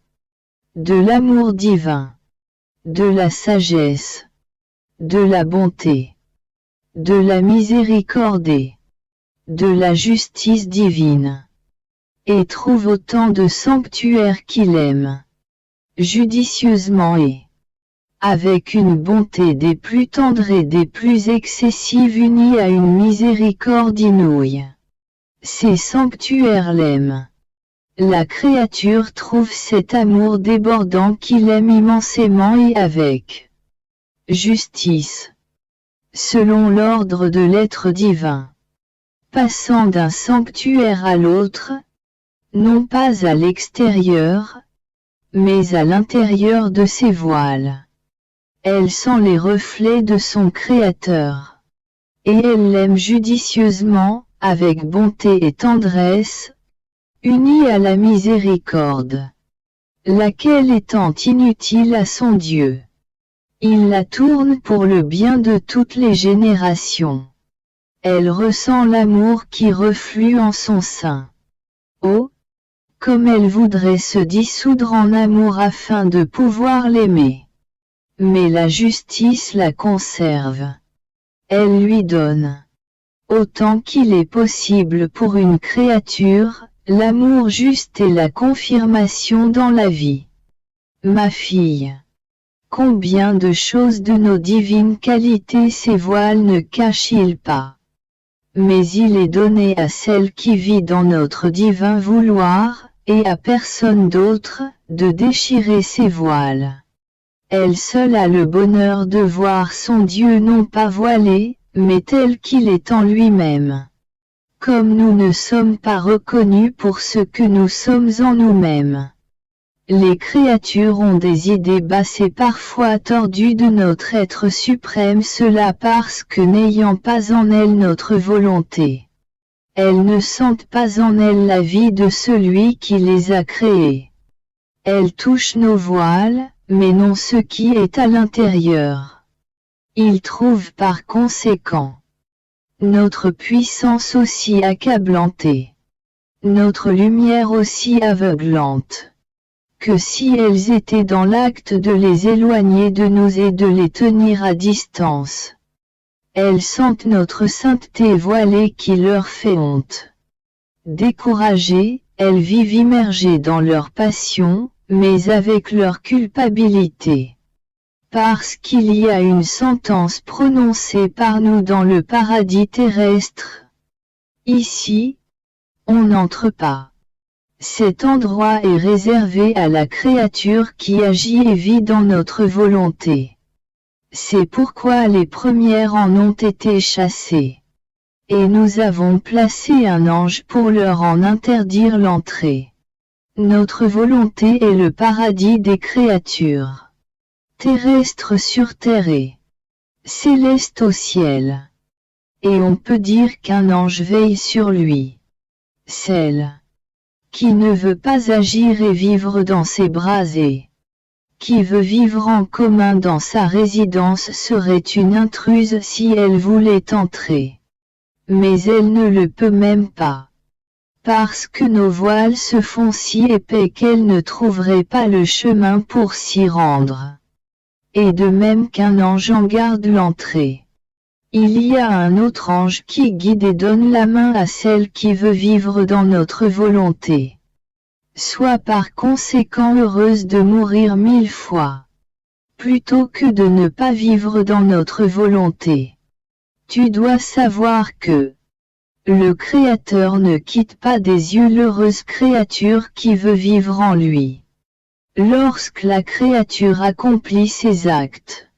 de l'amour divin. de la sagesse, de la bonté, de la miséricorde, de la justice divine. Et trouve autant de sanctuaires qu'il aime, judicieusement et avec une bonté des plus tendres et des plus excessives unie à une miséricorde inouïe. Ces sanctuaires l'aiment. La créature trouve cet amour débordant qu'il aime immensément et avec justice, selon l'ordre de l'être divin, passant d'un sanctuaire à l'autre, non pas à l'extérieur, mais à l'intérieur de ses voiles. Elle sent les reflets de son Créateur. Et elle l'aime judicieusement, avec bonté et tendresse, unie à la miséricorde, laquelle étant inutile à son Dieu, il la tourne pour le bien de toutes les générations. Elle ressent l'amour qui reflue en son sein. Oh, comme elle voudrait se dissoudre en amour afin de pouvoir l'aimer. Mais la justice la conserve. Elle lui donne, autant qu'il est possible pour une créature, l'amour juste et la confirmation dans la vie. Ma fille, combien de choses de nos divines qualités ces voiles ne cachent-ils pas? Mais il est donné à celle qui vit dans notre divin vouloir, et à personne d'autre, de déchirer ses voiles. Elle seule a le bonheur de voir son Dieu non pas voilé, mais tel qu'il est en lui-même. Comme nous ne sommes pas reconnus pour ce que nous sommes en nous-mêmes. Les créatures ont des idées basses et parfois tordues de notre être suprême, cela parce que n'ayant pas en elles notre volonté, elles ne sentent pas en elles la vie de celui qui les a créées. Elles touchent nos voiles, mais non ce qui est à l'intérieur. Ils trouvent par conséquent notre puissance aussi accablante, notre lumière aussi aveuglante, que si elles étaient dans l'acte de les éloigner de nous et de les tenir à distance. Elles sentent notre sainteté voilée qui leur fait honte. Découragées, elles vivent immergées dans leur passion, mais avec leur culpabilité. Parce qu'il y a une sentence prononcée par nous dans le paradis terrestre. Ici, on n'entre pas. Cet endroit est réservé à la créature qui agit et vit dans notre volonté. C'est pourquoi les premières en ont été chassées. Et nous avons placé un ange pour leur en interdire l'entrée. Notre volonté est le paradis des créatures. Terrestre sur terre et céleste au ciel. Et on peut dire qu'un ange veille sur lui. Celle qui ne veut pas agir et vivre dans ses bras et qui veut vivre en commun dans sa résidence serait une intruse si elle voulait entrer. Mais elle ne le peut même pas. Parce que nos voiles se font si épais qu'elle ne trouverait pas le chemin pour s'y rendre. Et de même qu'un ange en garde l'entrée. Il y a un autre ange qui guide et donne la main à celle qui veut vivre dans notre volonté. Sois par conséquent heureuse de mourir 1000 fois, plutôt que de ne pas vivre dans notre volonté. Tu dois savoir que le Créateur ne quitte pas des yeux l'heureuse créature qui veut vivre en lui. Lorsque la créature accomplit ses actes,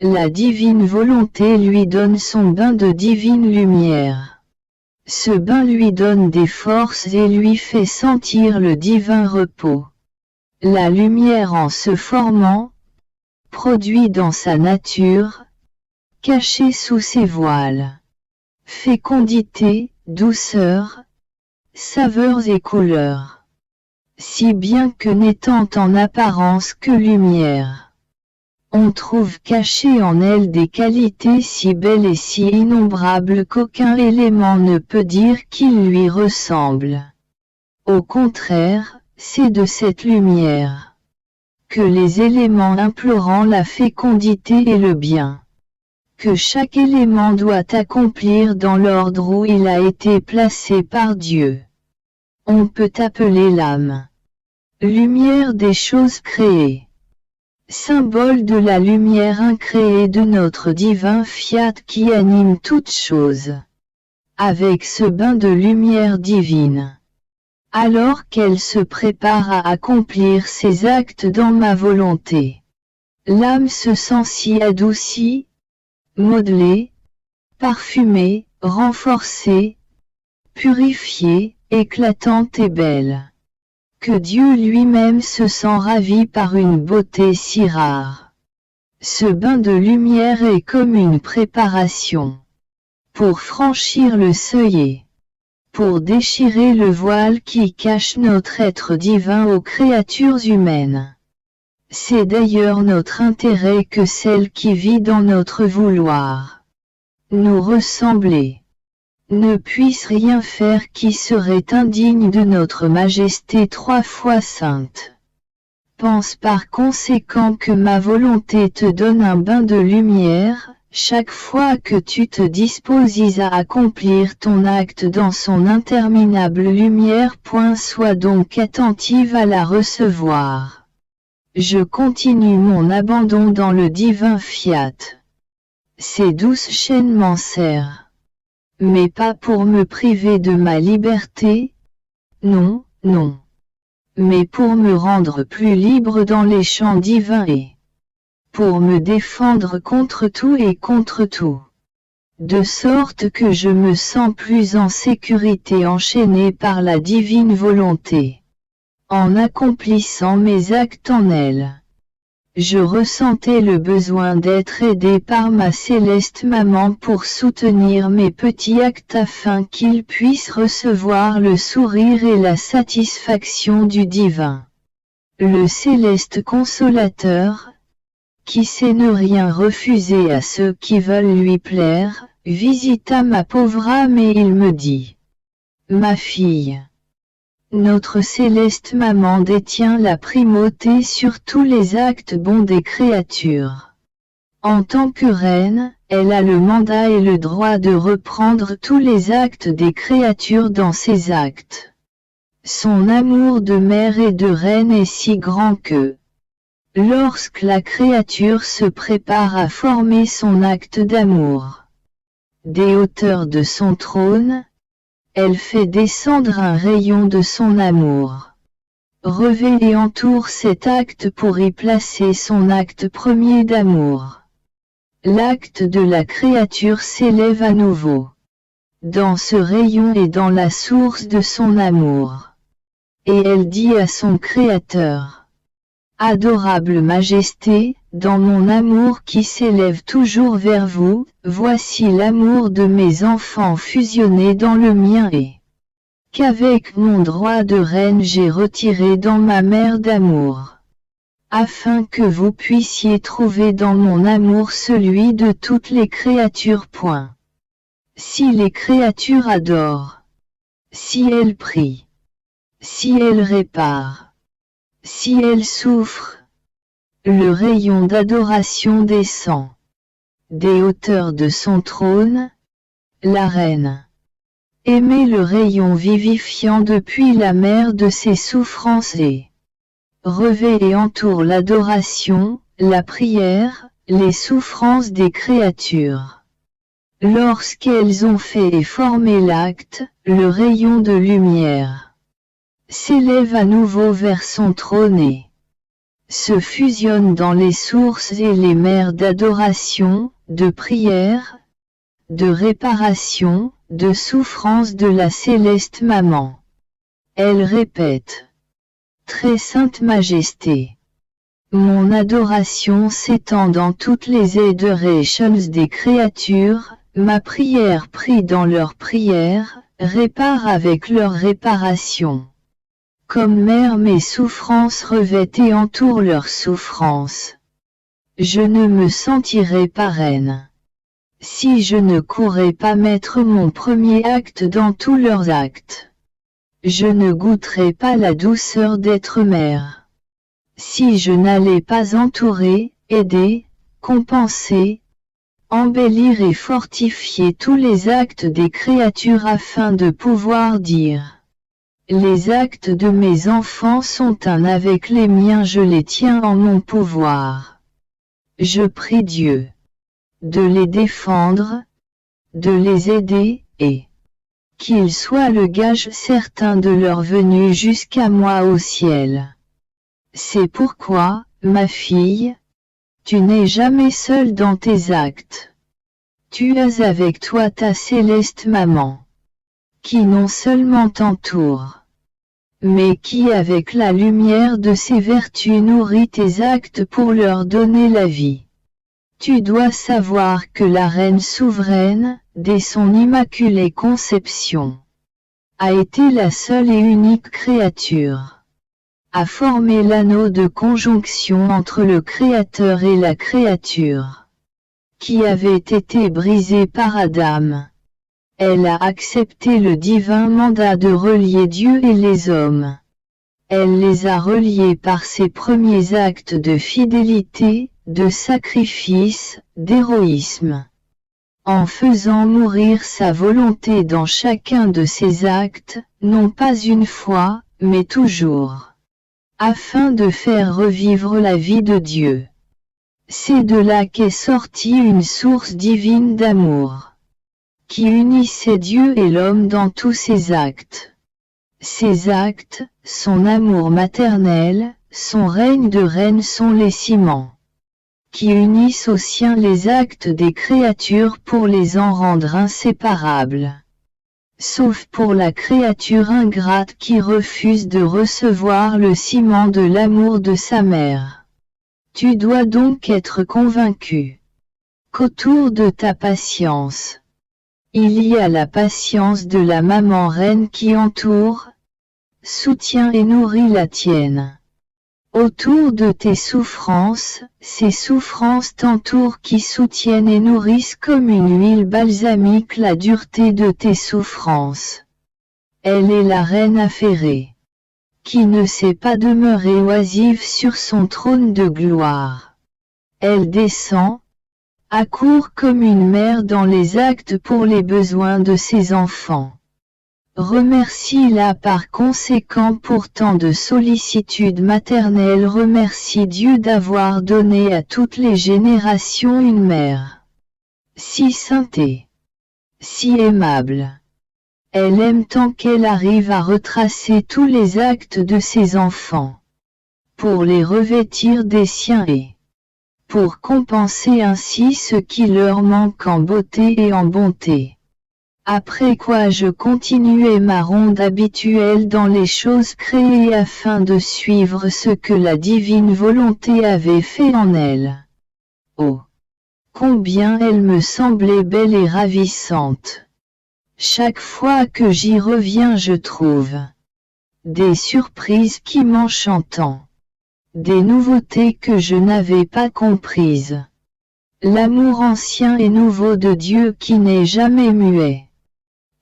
la divine volonté lui donne son bain de divine lumière. Ce bain lui donne des forces et lui fait sentir le divin repos. La lumière en se formant, produit dans sa nature, cachée sous ses voiles, fécondité, douceur, saveurs et couleurs. Si bien que n'étant en apparence que lumière, on trouve caché en elle des qualités si belles et si innombrables qu'aucun élément ne peut dire qu'il lui ressemble. Au contraire, c'est de cette lumière que les éléments implorant la fécondité et le bien, que chaque élément doit accomplir dans l'ordre où il a été placé par Dieu. On peut appeler l'âme lumière des choses créées, symbole de la lumière incréée de notre divin fiat qui anime toutes choses. Avec ce bain de lumière divine, alors qu'elle se prépare à accomplir ses actes dans ma volonté, l'âme se sent si adoucie, modelée, parfumée, renforcée, purifiée, éclatante et belle, que Dieu lui-même se sent ravi par une beauté si rare. Ce bain de lumière est comme une préparation pour franchir le seuil, pour déchirer le voile qui cache notre être divin aux créatures humaines. C'est d'ailleurs notre intérêt que celle qui vit dans notre vouloir nous ressembler ne puisse rien faire qui serait indigne de notre majesté 3 fois sainte. Pense par conséquent que ma volonté te donne un bain de lumière, chaque fois que tu te disposes à accomplir ton acte dans son interminable lumière. Sois donc attentive à la recevoir. Je continue mon abandon dans le divin fiat. Ces douces chaînes m'en serrent. Mais pas pour me priver de ma liberté. Non, non. Mais pour me rendre plus libre dans les champs divins et pour me défendre contre tout et contre tout. De sorte que je me sens plus en sécurité enchaîné par la divine volonté. En accomplissant mes actes en elle, je ressentais le besoin d'être aidé par ma céleste maman pour soutenir mes petits actes afin qu'ils puissent recevoir le sourire et la satisfaction du divin. Le céleste consolateur, qui sait ne rien refuser à ceux qui veulent lui plaire, visita ma pauvre âme et il me dit: Ma fille, notre céleste maman détient la primauté sur tous les actes bons des créatures. En tant que reine, elle a le mandat et le droit de reprendre tous les actes des créatures dans ses actes. Son amour de mère et de reine est si grand que, lorsque la créature se prépare à former son acte d'amour, des hauteurs de son trône, elle fait descendre un rayon de son amour, revêt et entoure cet acte pour y placer son acte premier d'amour. L'acte de la créature s'élève à nouveau dans ce rayon et dans la source de son amour. Et elle dit à son Créateur: Adorable Majesté, dans mon amour qui s'élève toujours vers vous, voici l'amour de mes enfants fusionné dans le mien et qu'avec mon droit de reine j'ai retiré dans ma mer d'amour, afin que vous puissiez trouver dans mon amour celui de toutes les créatures. Si les créatures adorent, si elles prient, si elles réparent, si elles souffrent, le rayon d'adoration descend des hauteurs de son trône. La reine émet le rayon vivifiant depuis la mer de ses souffrances et revêt et entoure l'adoration, la prière, les souffrances des créatures. Lorsqu'elles ont fait et formé l'acte, le rayon de lumière s'élève à nouveau vers son trône et se fusionne dans les sources et les mers d'adoration, de prière, de réparation, de souffrance de la céleste maman. Elle répète: Très sainte Majesté, mon adoration s'étend dans toutes les adorations des créatures, ma prière prie dans leur prière, répare avec leur réparation. Comme mère mes souffrances revêtent et entourent leurs souffrances. Je ne me sentirais pas reine si je ne courais pas mettre mon premier acte dans tous leurs actes. Je ne goûterais pas la douceur d'être mère Si je n'allais pas entourer, aider, compenser, embellir et fortifier tous les actes des créatures afin de pouvoir dire « Les actes de mes enfants sont un avec les miens, je les tiens en mon pouvoir ». Je prie Dieu de les défendre, de les aider, et qu'il soit le gage certain de leur venue jusqu'à moi au ciel. C'est pourquoi, ma fille, tu n'es jamais seule dans tes actes. Tu as avec toi ta céleste maman, qui non seulement t'entoure, mais qui avec la lumière de ses vertus nourrit tes actes pour leur donner la vie. Tu dois savoir que la Reine souveraine, dès son immaculée conception, a été la seule et unique créature à former l'anneau de conjonction entre le Créateur et la créature, qui avait été brisé par Adam. Elle a accepté le divin mandat de relier Dieu et les hommes. Elle les a reliés par ses premiers actes de fidélité, de sacrifice, d'héroïsme. En faisant mourir sa volonté dans chacun de ses actes, non pas une fois, mais toujours, afin de faire revivre la vie de Dieu. C'est de là qu'est sortie une source divine d'amour, qui unissait Dieu et l'homme dans tous ses actes. Ses actes, son amour maternel, son règne de reine sont les ciments qui unissent aux siens les actes des créatures pour les en rendre inséparables. Sauf pour la créature ingrate qui refuse de recevoir le ciment de l'amour de sa mère. Tu dois donc être convaincu qu'autour de ta patience, il y a la patience de la maman reine qui entoure, soutient et nourrit la tienne. Autour de tes souffrances, ces souffrances t'entourent qui soutiennent et nourrissent comme une huile balsamique la dureté de tes souffrances. Elle est la reine affairée, qui ne sait pas demeurer oisive sur son trône de gloire. Elle descend, accourt comme une mère dans les actes pour les besoins de ses enfants. Remercie-la par conséquent pour tant de sollicitude maternelle. Remercie Dieu d'avoir donné à toutes les générations une mère si sainte et si aimable. Elle aime tant qu'elle arrive à retracer tous les actes de ses enfants, pour les revêtir des siens et pour compenser ainsi ce qui leur manque en beauté et en bonté. Après quoi je continuai ma ronde habituelle dans les choses créées afin de suivre ce que la divine volonté avait fait en elle. Oh! Combien elle me semblait belle et ravissante! Chaque fois que j'y reviens je trouve des surprises qui m'enchantent, des nouveautés que je n'avais pas comprises. L'amour ancien et nouveau de Dieu qui n'est jamais muet.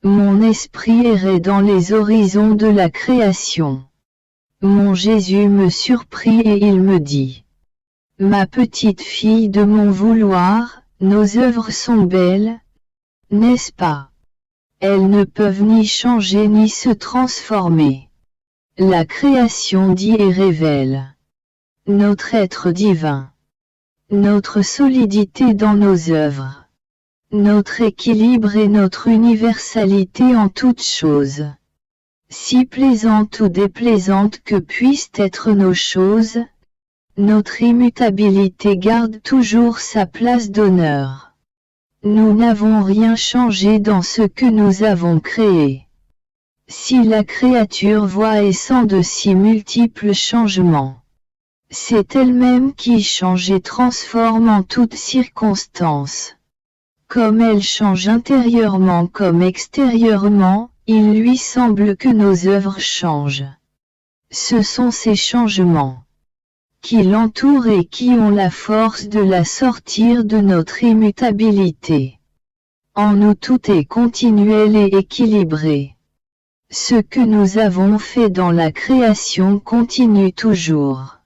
Mon esprit errait dans les horizons de la création. Mon Jésus me surprit et il me dit: Ma petite fille de mon vouloir, nos œuvres sont belles, n'est-ce pas? Elles ne peuvent ni changer ni se transformer. La création dit et révèle notre être divin, notre solidité dans nos œuvres, notre équilibre et notre universalité en toutes choses. Si plaisantes ou déplaisantes que puissent être nos choses, notre immutabilité garde toujours sa place d'honneur. Nous n'avons rien changé dans ce que nous avons créé. Si la créature voit et sent de si multiples changements, c'est elle-même qui change et transforme en toutes circonstances. Comme elle change intérieurement comme extérieurement, il lui semble que nos œuvres changent. Ce sont ces changements qui l'entourent et qui ont la force de la sortir de notre immutabilité. En nous tout est continuel et équilibré. Ce que nous avons fait dans la création continue toujours.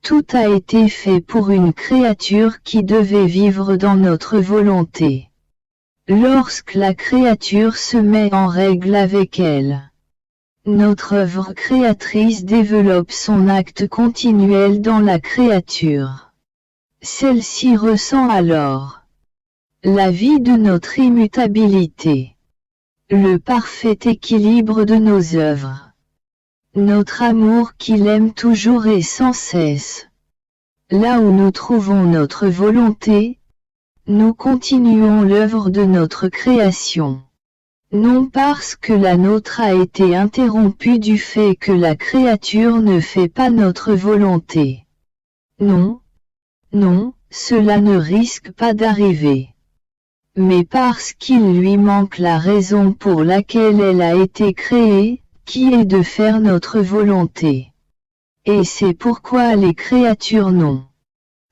Tout a été fait pour une créature qui devait vivre dans notre volonté. Lorsque la créature se met en règle avec elle, notre œuvre créatrice développe son acte continuel dans la créature. Celle-ci ressent alors la vie de notre immutabilité, le parfait équilibre de nos œuvres, notre amour qui l'aime toujours et sans cesse. Là où nous trouvons notre volonté, nous continuons l'œuvre de notre création. Non parce que la nôtre a été interrompue du fait que la créature ne fait pas notre volonté. Non, cela ne risque pas d'arriver. Mais parce qu'il lui manque la raison pour laquelle elle a été créée, qui est de faire notre volonté. Et c'est pourquoi les créatures n'ont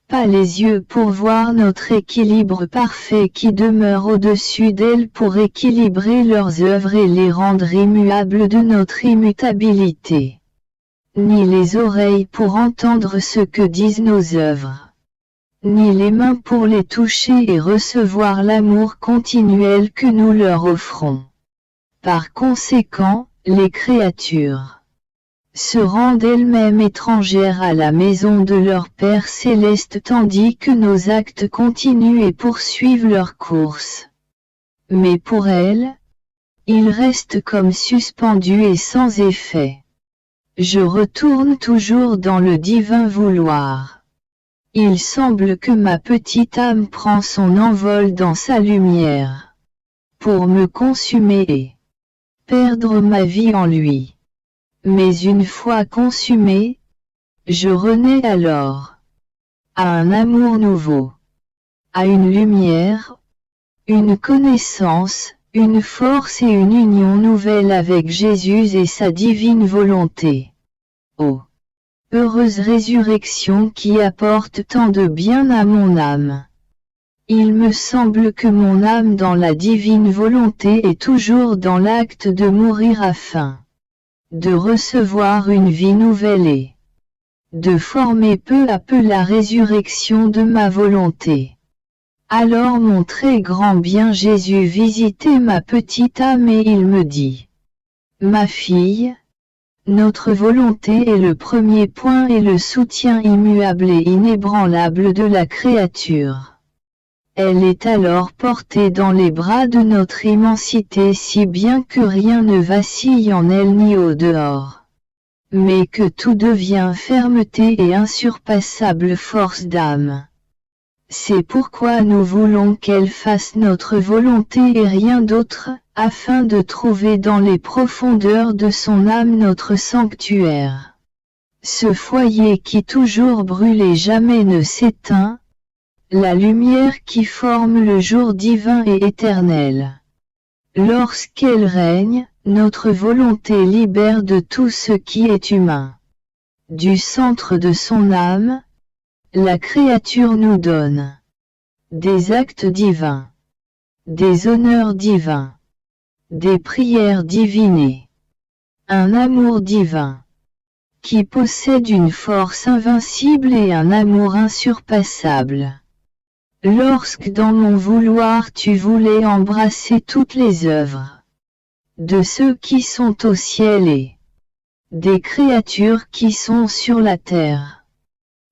pas les yeux pour voir notre équilibre parfait qui demeure au-dessus d'elles pour équilibrer leurs œuvres et les rendre immuables de notre immutabilité. Ni les oreilles pour entendre ce que disent nos œuvres. Ni les mains pour les toucher et recevoir l'amour continuel que nous leur offrons. Par conséquent, les créatures se rendent elles-mêmes étrangères à la maison de leur Père céleste tandis que nos actes continuent et poursuivent leur course. Mais pour elles, ils restent comme suspendus et sans effet. Je retourne toujours dans le divin vouloir. Il semble que ma petite âme prend son envol dans sa lumière, pour me consumer et perdre ma vie en lui. Mais une fois consumé, je renais alors à un amour nouveau, à une lumière, une connaissance, une force et une union nouvelle avec Jésus et sa divine volonté. Oh, heureuse résurrection qui apporte tant de bien à mon âme. Il me semble que mon âme dans la divine volonté est toujours dans l'acte de mourir afin de recevoir une vie nouvelle et de former peu à peu la résurrection de ma volonté. Alors mon très grand bien Jésus visitait ma petite âme et il me dit: Ma fille, notre volonté est le premier point et le soutien immuable et inébranlable de la créature. Elle est alors portée dans les bras de notre immensité si bien que rien ne vacille en elle ni au dehors, mais que tout devient fermeté et insurpassable force d'âme. C'est pourquoi nous voulons qu'elle fasse notre volonté et rien d'autre, afin de trouver dans les profondeurs de son âme notre sanctuaire. Ce foyer qui toujours brûle et jamais ne s'éteint, la lumière qui forme le jour divin et éternel. Lorsqu'elle règne, notre volonté libère de tout ce qui est humain. Du centre de son âme, la créature nous donne des actes divins, des honneurs divins, des prières divinées, un amour divin, qui possède une force invincible et un amour insurpassable. Lorsque dans mon vouloir tu voulais embrasser toutes les œuvres de ceux qui sont au ciel et des créatures qui sont sur la terre,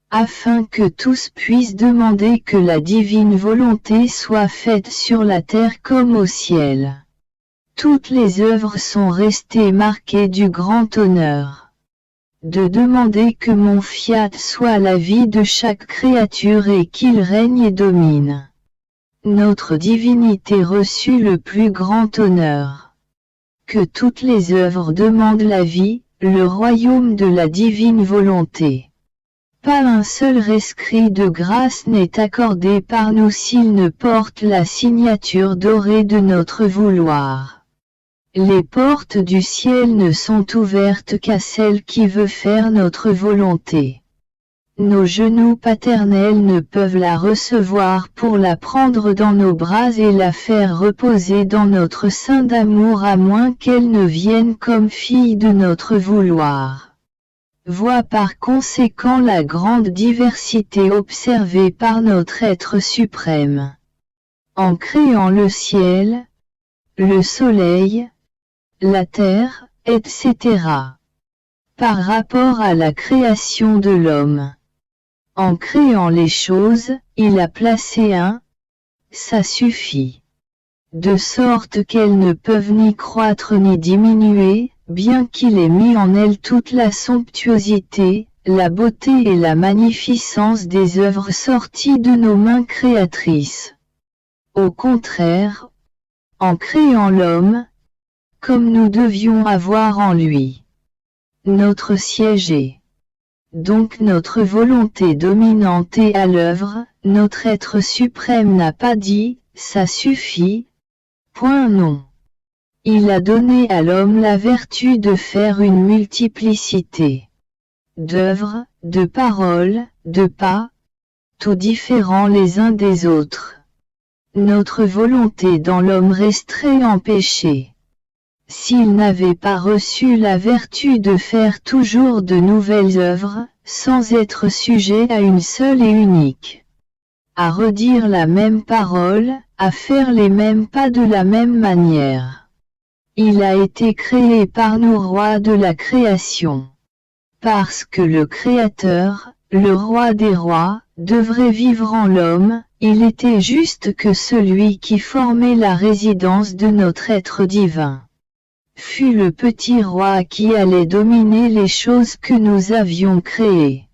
afin que tous puissent demander que la divine volonté soit faite sur la terre comme au ciel. Toutes les œuvres sont restées marquées du grand honneur de demander que mon fiat soit la vie de chaque créature et qu'il règne et domine. Notre divinité reçut le plus grand honneur. Que toutes les œuvres demandent la vie, le royaume de la divine volonté. Pas un seul rescrit de grâce n'est accordé par nous s'il ne porte la signature dorée de notre vouloir. Les portes du ciel ne sont ouvertes qu'à celle qui veut faire notre volonté. Nos genoux paternels ne peuvent la recevoir pour la prendre dans nos bras et la faire reposer dans notre sein d'amour à moins qu'elle ne vienne comme fille de notre vouloir. voit par conséquent la grande diversité observée par notre être suprême. En créant le ciel, le soleil, la terre, etc. Par rapport à la création de l'homme. En créant les choses, il a placé un « ça suffit », de sorte qu'elles ne peuvent ni croître ni diminuer, bien qu'il ait mis en elles toute la somptuosité, la beauté et la magnificence des œuvres sorties de nos mains créatrices. Au contraire, en créant l'homme, comme nous devions avoir en lui notre siège est donc notre volonté dominante et à l'œuvre, notre être suprême n'a pas dit « ça suffit », point non. Il a donné à l'homme la vertu de faire une multiplicité d'œuvres, de paroles, de pas, tout différents les uns des autres. Notre volonté dans l'homme resterait en péché. S'il n'avait pas reçu la vertu de faire toujours de nouvelles œuvres, sans être sujet à une seule et unique, à redire la même parole, à faire les mêmes pas de la même manière. Il a été créé par nous rois de la création. Parce que le Créateur, le roi des rois, devrait vivre en l'homme, il était juste que celui qui formait la résidence de notre être divin fut le petit roi qui allait dominer les choses que nous avions créées.